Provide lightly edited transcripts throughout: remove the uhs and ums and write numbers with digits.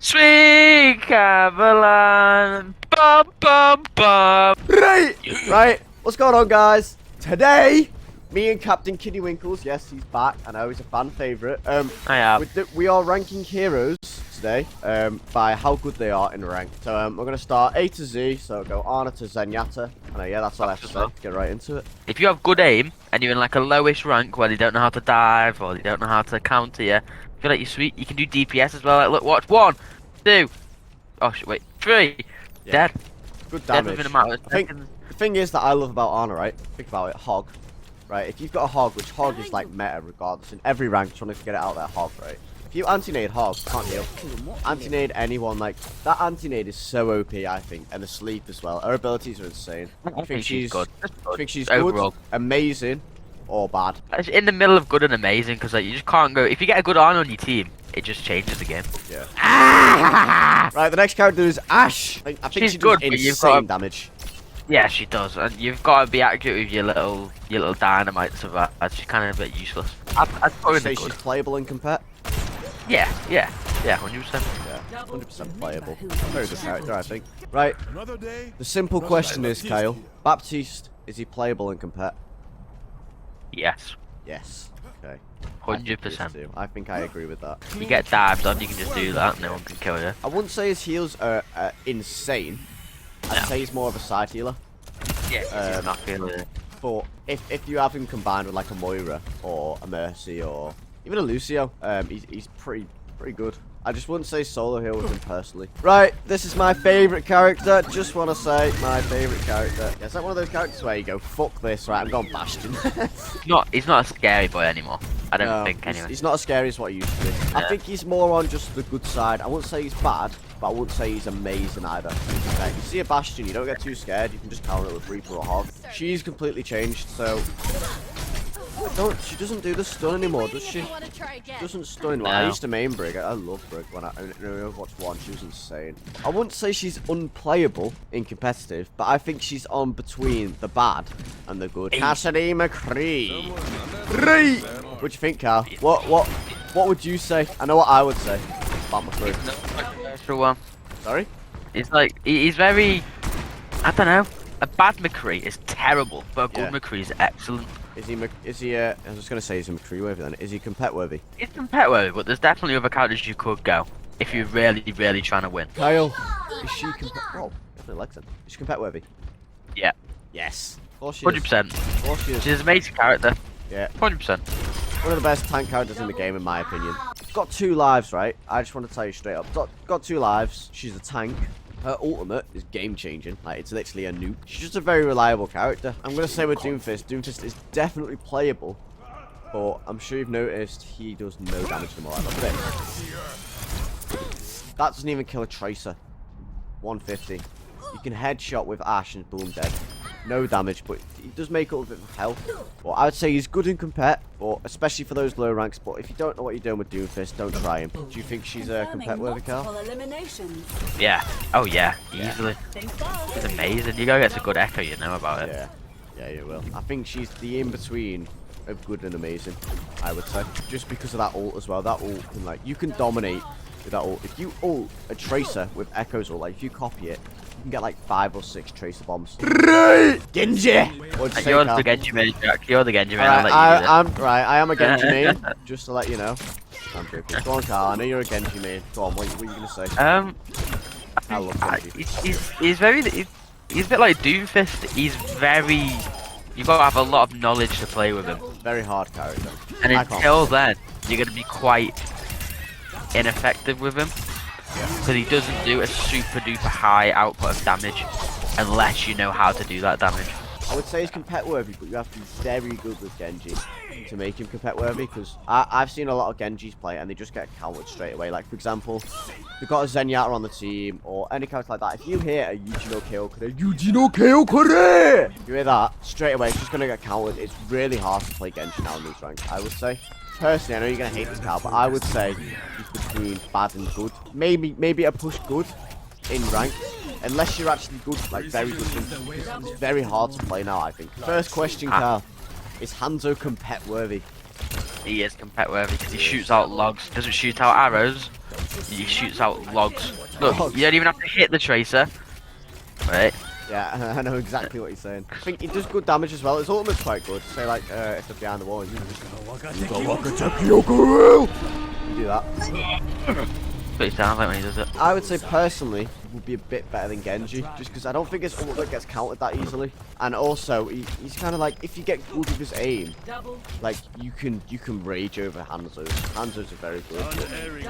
Sweet Caroline, bum bum bum. Right. What's going on, guys? Today, me and Captain Kiddie Winkles, yes, he's back. I know he's a fan favorite. I have. We are ranking heroes today, by how good they are in rank. So we're gonna start A to Z. So go Ana to Zenyatta. And yeah, that's all I have to say. Get right into it. If you have good aim and you're in like a lowish rank where they don't know how to dive or they don't know how to counter you, I feel like you're sweet. You can do DPS as well. Like, look, watch 1, 2. Oh shit, wait, 3. Yeah. Dead. Good Dead damage. within a matter of I think seconds. the thing is that I love about Ana, right? Think about it, Hog. Right, if you've got a Hog, which Hog is like meta regardless, in every rank trying to get it out there, Hog, right? If you anti-nade Hog, can't heal. Anti-nade anyone, like, that anti-nade is so OP, I think, and the sleep as well. Her abilities are insane. I think she's good. I think she's Overall. good, amazing, or bad. It's in the middle of good and amazing because like you just can't go. If you get a good Arn on your team, it just changes the game. Yeah. Right, the next character is Ashe. I think She's she good, does but you've insane got damage. Yeah, she does, and you've got to be accurate with your little dynamites of that. She's kind of a bit useless. I'd put her in Say the she's good. playable in compet. Yeah, 100%. Yeah, 100% playable. Very good character, I think. Right, the simple question is, Kyle, Baptiste, is he playable in compet? Yes, Yes. Okay. 100%. I think I agree with that. You get dived on, you can just do that, no one can kill you. I wouldn't say his heals are insane. I'd say he's more of a side healer. Yeah, he's not feeling it. But if you have him combined with like a Moira or a Mercy or even a Lucio, he's pretty good. I just wouldn't say solo heal with him personally. Right, this is my favourite character. Just want to say my favourite character. Yeah, it's like one of those characters where you go, fuck this, right? I'm going Bastion. He's not a scary boy anymore. I don't No, think anyway. he's not as scary as what he used to be. I think he's more on just the good side. I wouldn't say he's bad, but I wouldn't say he's amazing either. Like, you see a Bastion, you don't get too scared. You can just counter it with Reaper or Hog. She's completely changed, so she doesn't do the stun anymore, does she? Doesn't stun. Well, I used to main Brig. I love Brig when I in Overwatch 1. She was insane. I wouldn't say she's unplayable in competitive, but I think she's on between the bad and the good. Cassidy McCree. What do you think, Carl? What would you say? I know what I would say about McCree. Controversial one. Sorry? It's like he's very. I don't know. A bad McCree is terrible, but a good McCree is excellent. Is he I was just gonna say he's a McCree worthy then. Is he compet worthy? It's compet worthy, but there's definitely other characters you could go if you're really trying to win. Kyle, is she compet? Oh, definitely Lexan. Is she compet worthy? Yeah. Yes. Of course she is. 100%. Of course she is. She's an amazing character. Yeah. 100%. One of the best tank characters in the game, in my opinion. Got 2 lives, right? I just want to tell you straight up. Got 2 lives. She's a tank. Her ultimate is game-changing. Like, it's literally a nuke. She's just a very reliable character. I'm going to say with Doomfist. Doomfist is definitely playable. But I'm sure you've noticed he does no damage to Moira. Look at it. That doesn't even kill a Tracer. 150. You can headshot with Ashe and boom, dead. No damage, but he does make up a bit of health. Well, I would say he's good in compet, but especially for those low ranks. But if you don't know what you're doing with Doomfist, don't try him. Do you think she's a compet worthy, Carl? Yeah. Oh yeah. Easily. It's amazing. You gotta get a good echo, you know about it. Yeah. Yeah, you will. I think she's the in-between of good and amazing, I would say. Just because of that ult as well. That ult can, like, you can dominate with that ult. If you ult a Tracer with Echo's ult, like, if you copy it, you can get like 5 or 6 Tracer bombs. Genji! You're the Genji main, Jack. You're the Genji main. I am a Genji main, just to let you know. I'm joking. Go on, Carl. I know you're a Genji main. Go on, what are you gonna say? I love Genji. He's a bit like Doomfist. He's very. You've got to have a lot of knowledge to play with him. Very hard character. And until then, you're gonna be quite ineffective with him. Because he doesn't do a super duper high output of damage unless you know how to do that damage. I would say he's compet worthy, but you have to be very good with Genji to make him compet worthy. Because I've seen a lot of Genjis play and they just get countered straight away. Like, for example, they've got a Zenyatta on the team or any character like that. If you hear a Yuji no KO Kore, you hear that straight away, it's just gonna get countered. It's really hard to play Genji now in these ranks, I would say. Personally, I know you're gonna hate this, Carl, but I would say he's between bad and good. Maybe a push good in rank, unless you're actually good, like very good. It's very hard to play now, I think. First question, Carl, is Hanzo compet worthy? He is compet worthy because he shoots out logs, doesn't shoot out arrows. He shoots out logs. Look, Logs. you don't even have to hit the tracer. Right? Yeah, I know exactly what he's saying. I think he does good damage as well. His ultimate's quite good. Say like if they're behind the wall, you just you do that. But it sounds like when he does it. I would say personally he would be a bit better than Genji, just because I don't think his ultimate gets countered that easily. And also he's kind of like, if you get good with his aim, like you can rage over Hanzo. Hanzo's are very good.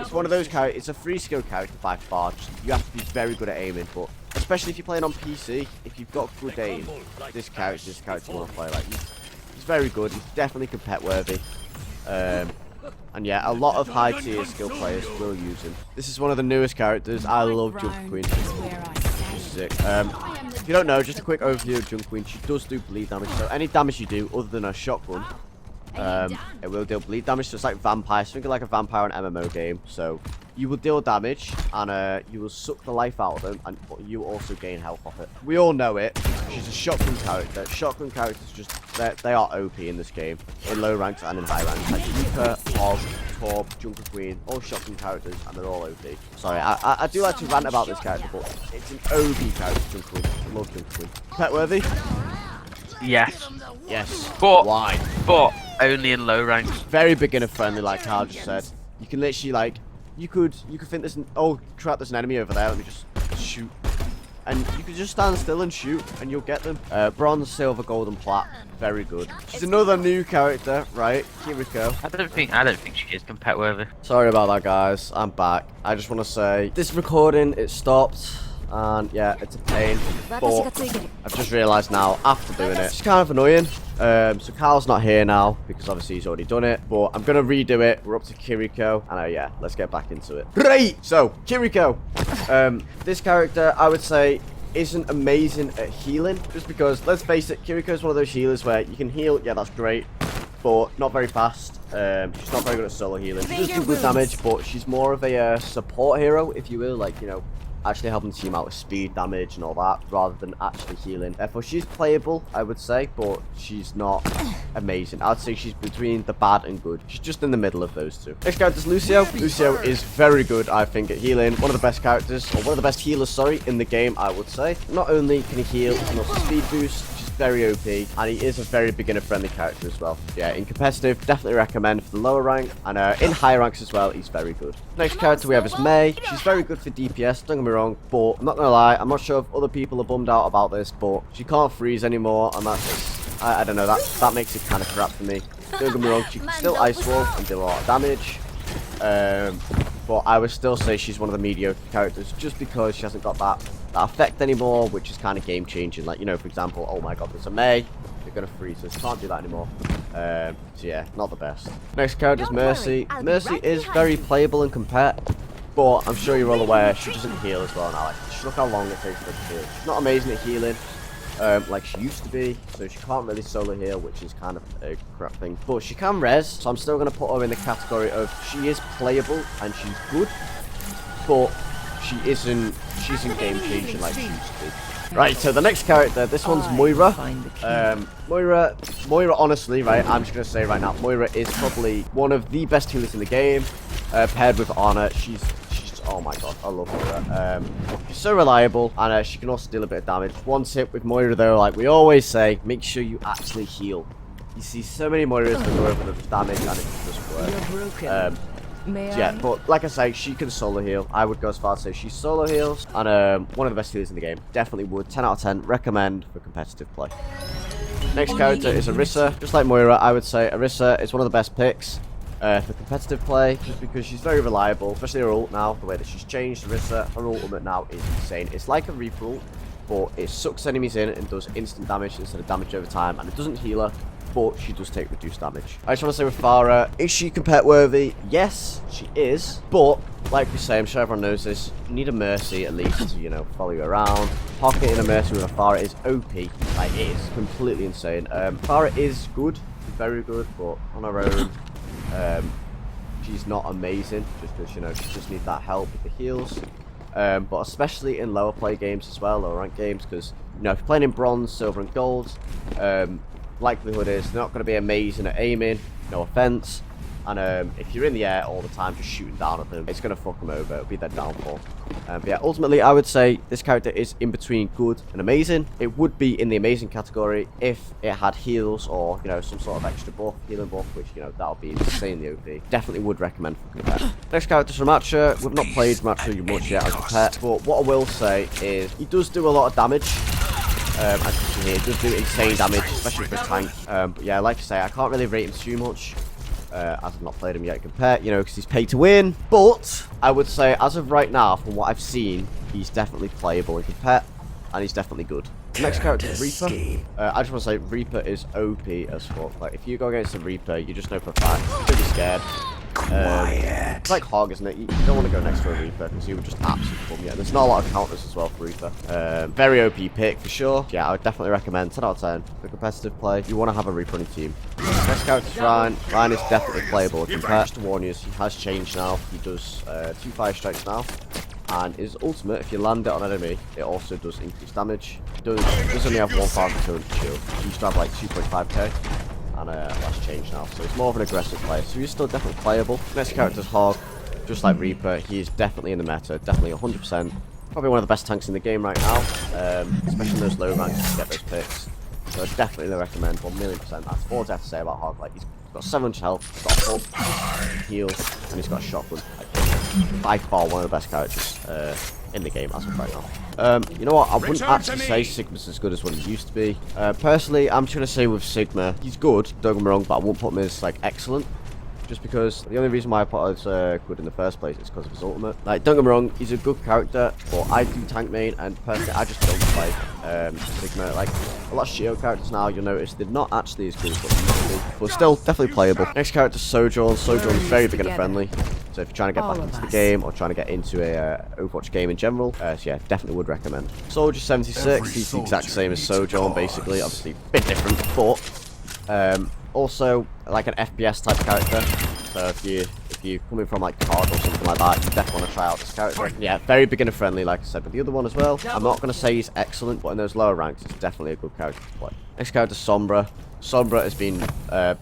It's one of those characters. It's a free skill character by far. You have to be very good at aiming, but especially if you're playing on PC, if you've got good aim, this character you want to play. Like he's very good. He's definitely compet worthy. And yeah, a lot of high tier skill players will use him. This is one of the newest characters. I love Junk Queen. She's sick. If you don't know, just a quick overview of Junk Queen. She does do bleed damage. So any damage you do other than a shotgun, it will deal bleed damage. So it's like vampire. So think of like a vampire in MMO game. So you will deal damage and you will suck the life out of them, and but you also gain health off it. We all know it. She's a shotgun character. Shotgun characters just they are OP in this game, in low ranks and in high ranks. Like Reaper, Hog, Torb, Junker Queen, all shotgun characters, and they're all OP. Sorry, I do like to rant about this character, but it's an OP character, Junker Queen. I love Junker Queen. Pet worthy? Yes. Yes. But why? But only in low ranks. Very beginner friendly, like Carl just said. You can literally like, you could think there's oh crap, there's an enemy over there. Let me just shoot. And you can just stand still and shoot, and you'll get them. Bronze, silver, gold, and plat. Very good. She's another new character, right? Kiriko. I don't think she is compet worthy. Sorry about that, guys. I'm back. I just want to say this recording it stopped, and yeah, it's a pain. But I've just realised now after doing it, it's kind of annoying. So Carl's not here now because obviously he's already done it. But I'm gonna redo it. We're up to Kiriko, and yeah, let's get back into it. Right. So Kiriko. This character, I would say, isn't amazing at healing, just because, let's face it, Kiriko is one of those healers where you can heal, yeah, that's great, but not very fast. She's not very good at solo healing. She does do good damage, but she's more of a support hero, if you will, like, you know, actually helping the team out with speed damage and all that, rather than actually healing. Therefore, she's playable, I would say, but she's not amazing. I'd say she's between the bad and good. She's just in the middle of those two. Next character is Lucio. Lucio is very good, I think, at healing. One of the best characters, or one of the best healers, sorry, in the game, I would say. Not only can he heal, he can also speed boost. Very OP, and he is a very beginner-friendly character as well. Yeah, in competitive, definitely recommend for the lower rank, and in high ranks as well, he's very good. Next character we have is Mei. She's very good for DPS, don't get me wrong, but I'm not gonna lie, I'm not sure if other people are bummed out about this, but she can't freeze anymore, and that's just, I don't know, that makes it kind of crap for me. Don't get me wrong, she can still ice wall and do a lot of damage, but I would still say she's one of the mediocre characters, just because she hasn't got that effect anymore, which is kind of game changing. Like, you know, for example, oh my god, there's a Mei, they're gonna freeze us, can't do that anymore. So yeah, not the best. Next character is Mercy. Mercy is very playable and compet, but I'm sure you're all aware she doesn't heal as well now. Like, just look how long it takes her to heal. She's not amazing at healing, like she used to be, so she can't really solo heal, which is kind of a crap thing. But she can res, so I'm still gonna put her in the category of she is playable and she's good, but she isn't game changing like she used to be. Right, so the next character, this one's Moira. Moira, honestly, right, I'm just gonna say right now, Moira is probably one of the best healers in the game, paired with Ana. She's oh my god, I love Moira. She's so reliable, and she can also deal a bit of damage. One tip with Moira though, like we always say, make sure you actually heal. You see so many Moiras that go over the damage and it just doesn't work. Yeah, but like I say, she can solo heal. I would go as far as say she solo heals, and one of the best healers in the game. Definitely would. 10 out of 10. Recommend for competitive play. Next character is Orisa. Just like Moira, I would say Orisa is one of the best picks for competitive play, just because she's very reliable, especially her ult now, the way that she's changed. Orisa, her ultimate now is insane. It's like a Reaper ult, but it sucks enemies in and does instant damage instead of damage over time, and it doesn't heal her, but she does take reduced damage. I just want to say with Pharah, is she compet worthy? Yes, she is, but like we say, I'm sure everyone knows this, you need a Mercy at least to, you know, follow you around. Pocketing a Mercy with a Pharah is OP, like it is completely insane. Pharah is good, very good, but on her own, she's not amazing, just because, you know, she just needs that help with the heals. But especially in lower play games as well, lower rank games, because, you know, if you're playing in bronze, silver and gold, likelihood is they're not going to be amazing at aiming, no offense, And if you're in the air all the time just shooting down at them, it's going to fuck them over. It'll be their downfall. But yeah, ultimately, I would say this character is in between good and amazing. It would be in the amazing category if it had heals or, you know, some sort of extra buff, healing buff, which, you know, that would be insanely OP. Definitely would recommend for compare. Next character is Ramattra. We've not played Ramattra much yet as a pet, but what I will say is he does do a lot of damage. As you can hear, he does do insane damage, especially for a tank. But yeah, like I say, I can't really rate him too much. As I've not played him yet compare, you know, because he's paid to win. But I would say, as of right now, from what I've seen, he's definitely playable in compare, and he's definitely good. The next character is Reaper. I just want to say, Reaper is OP as fuck. Like, if you go against a Reaper, you just know for a fact you're gonna be scared. It's like Hog, isn't it? You don't want to go next to a Reaper because you would just absolutely bum you. There's not a lot of counters as well for Reaper. Very OP pick for sure. Yeah, I would definitely recommend 10 out of 10 for competitive play. You want to have a Reaper on your team. Next character is Ryan. Ryan is definitely playable. Just to warn you, he has changed now. He does 2 fire strikes now. And his ultimate, if you land it on an enemy, it also does increase damage. He does only have 1,200 shield. He used to have like 2.5k. And that's changed now, so he's more of an aggressive player, so he's still definitely playable. Next character is Hog, just like Reaper. He is definitely in the meta, definitely 100%. Probably one of the best tanks in the game right now, especially in those low ranks to get those picks. So I definitely recommend 1,000,000%. That's all I have to say about Hog. Like, he's got 700 health, he's got a full heal, and he's got a shotgun. Like, by far one of the best characters in the game as of right now. You know what, I wouldn't actually say Sigma's as good as what he used to be. Personally, I'm just going to say with Sigma, he's good, don't get me wrong, but I won't put him as like excellent. Just because the only reason why I put him as good in the first place is because of his ultimate. Like, don't get me wrong, he's a good character, but I do tank main, and personally, I just don't play Sigma. Like, a lot of Shio characters now, you'll notice, they're not actually as good as what they used to be, but still, definitely playable. Next character is Sojourn. Sojourn is very beginner friendly. So if you're trying to get back into the game or trying to get into a Overwatch game in general, so yeah, definitely would recommend. Soldier 76, he's the exact same as Sojourn, basically. Obviously, a bit different, but also like an FPS type character. So if you're coming from like COD or something like that, you definitely want to try out this character. Yeah, very beginner friendly, like I said with the other one as well. I'm not going to say he's excellent, but in those lower ranks, it's definitely a good character to play. Next character is Sombra. Sombra has been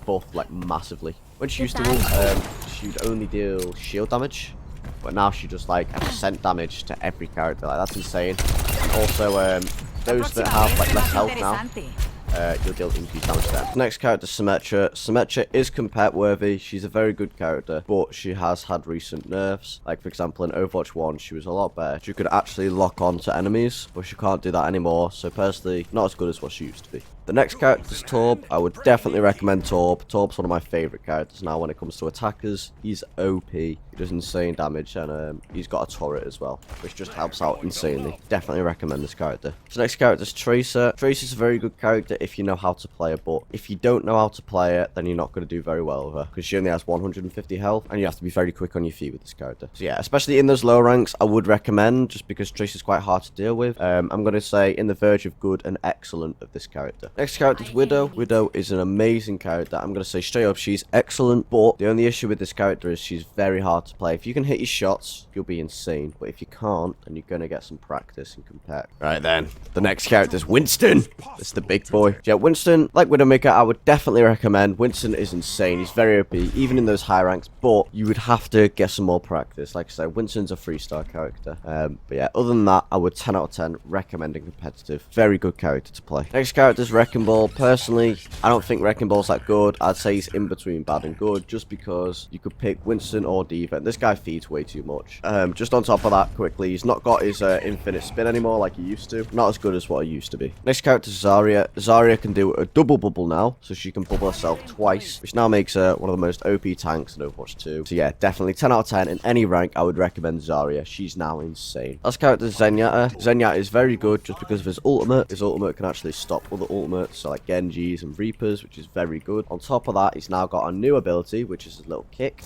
buffed like massively. When she used to run, she'd only deal shield damage, but now she does like a % damage to every character. Like, that's insane. And also, those that have like less health now, you'll deal increased damage to them. Next character, Symmetra. Symmetra is compet worthy. She's a very good character, but she has had recent nerfs. Like, for example, in Overwatch 1, she was a lot better. She could actually lock on to enemies, but she can't do that anymore. So personally, not as good as what she used to be. The next character is Torb. I would definitely recommend Torb. Torb's one of my favourite characters now when it comes to attackers. He's OP. He does insane damage, and he's got a turret as well, which just helps out insanely. Definitely recommend this character. So next character is Tracer. Tracer's a very good character if you know how to play her, but if you don't know how to play it, then you're not going to do very well with her, because she only has 150 health, and you have to be very quick on your feet with this character. So yeah, especially in those low ranks, I would recommend, just because Tracer's quite hard to deal with. I'm going to say in the verge of good and excellent of this character. Next character is Widow. Widow is an amazing character. I'm going to say straight up, she's excellent, but the only issue with this character is she's very hard to play. If you can hit your shots, you'll be insane, but if you can't, then you're going to get some practice and compare. Right then, the next character is Winston. It's the big boy. Yeah, Winston, like Widowmaker, I would definitely recommend. Winston is insane. He's very OP, even in those high ranks, but you would have to get some more practice. Like I said, Winston's a 3-star character. But yeah, other than that, I would 10 out of 10 recommending competitive. Very good character to play. Next character is Wrecking Ball. Personally, I don't think Wrecking Ball's that good. I'd say he's in between bad and good, just because you could pick Winston or D.Va. This guy feeds way too much. Just on top of that, quickly, he's not got his infinite spin anymore like he used to. Not as good as what he used to be. Next character is Zarya. Zarya can do a double bubble now, so she can bubble herself twice, which now makes her one of the most OP tanks in Overwatch 2. So yeah, definitely 10 out of 10. In any rank, I would recommend Zarya. She's now insane. Last character is Zenyatta. Zenyatta is very good just because of his ultimate. His ultimate can actually stop other ultimates, so like Genjis and Reapers, which is very good. On top of that, he's now got a new ability, which is a little kick.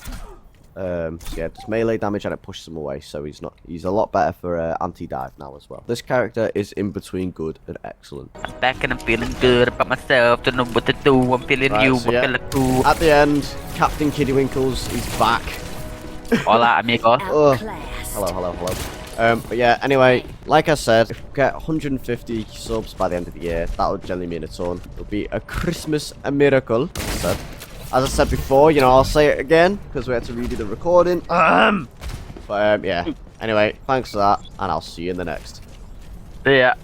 So yeah, just melee damage and it pushes him away, so he's a lot better for anti-dive now as well. This character is in between good and excellent. I'm back and I'm feeling good about myself, don't know what to do, I'm feeling right, you, so I'm yeah, feeling cool. at the end, Captain Kiddywinkles is back. Hola amigo. Hello. But yeah, anyway, like I said, if we get 150 subs by the end of the year, that would generally mean a ton. It'll be a Christmas miracle, like I said. As I said before, you know, I'll say it again because we had to redo the recording. But yeah. Anyway, thanks for that, and I'll see you in the next. See ya.